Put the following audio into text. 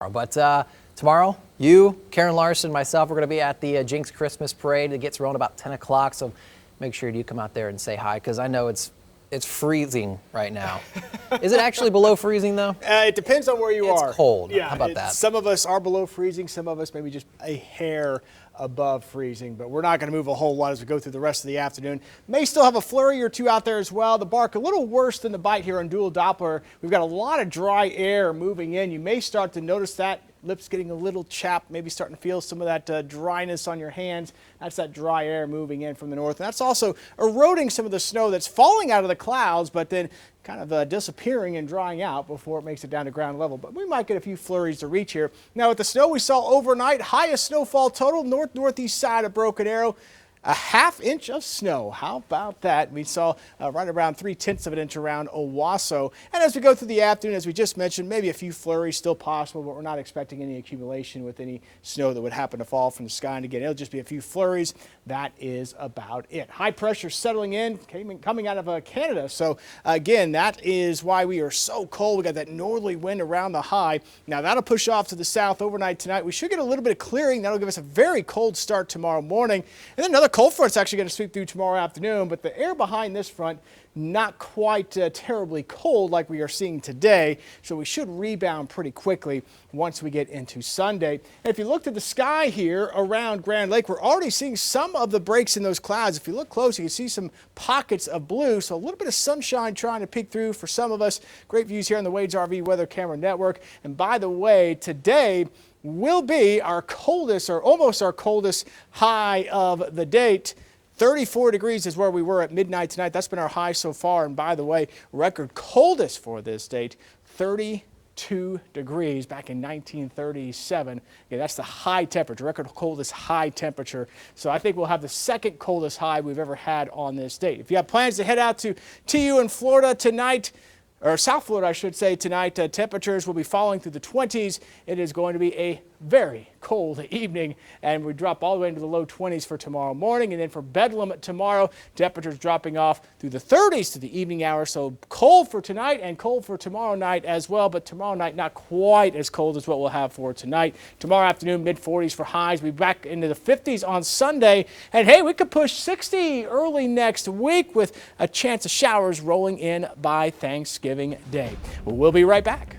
But tomorrow, you, Karen Larson, myself, we're going to be at the Jinx Christmas Parade. It gets rolling about 10 o'clock, so make sure you come out there and say hi, because I know it's freezing right now. Is it actually below freezing, though? It depends on where you are. It's cold. Yeah, how about that? Some of us are below freezing. Some of us maybe just a hair above freezing, but we're not going to move a whole lot as we go through the rest of the afternoon. May still have a flurry or two out there as well. The bark a little worse than the bite here on dual Doppler. We've got a lot of dry air moving in. You may start to notice that. Lips getting a little chapped, maybe starting to feel some of that dryness on your hands. That's that dry air moving in from the north. And that's also eroding some of the snow that's falling out of the clouds, but then kind of disappearing and drying out before it makes it down to ground level. But we might get a few flurries to reach here. Now with the snow we saw overnight, highest snowfall total northeast side of Broken Arrow. A ½ inch of snow. How about that? We saw right around 3/10 of an inch around Owasso. And as we go through the afternoon, as we just mentioned, maybe a few flurries still possible, but we're not expecting any accumulation with any snow that would happen to fall from the sky. And again, it'll just be a few flurries. That is about it. High pressure settling in, coming out of Canada. So again, that is why we are so cold. We got that northerly wind around the high. Now that'll push off to the south overnight tonight. We should get a little bit of clearing. That'll give us a very cold start tomorrow morning. And then another cold front's actually going to sweep through tomorrow afternoon, but the air behind this front not quite terribly cold like we are seeing today, so we should rebound pretty quickly once we get into Sunday. And if you looked at the sky here around Grand Lake, we're already seeing some of the breaks in those clouds. If you look close, you can see some pockets of blue, so a little bit of sunshine trying to peek through for some of us. Great views here on the Wade's RV Weather Camera Network. And by the way, today will be our coldest, or almost our coldest high of the date. 34 degrees is where we were at midnight tonight. That's been our high so far. And by the way, record coldest for this date, 32 degrees back in 1937. Yeah, that's the high temperature, record coldest high temperature. So I think we'll have the second coldest high we've ever had on this date. If you have plans to head out to TU in Florida tonight, or South Florida, I should say, tonight, temperatures will be falling through the 20s. It is going to be a very cold evening, and we drop all the way into the low 20s for tomorrow morning. And then for Bedlam tomorrow, temperatures dropping off through the 30s to the evening hour. So cold for tonight and cold for tomorrow night as well, but tomorrow night not quite as cold as what we'll have for tonight. Tomorrow afternoon, mid-40s for highs. We'll be back into the 50s on Sunday. And hey, we could push 60 early next week with a chance of showers rolling in by Thanksgiving Day. We'll be right back.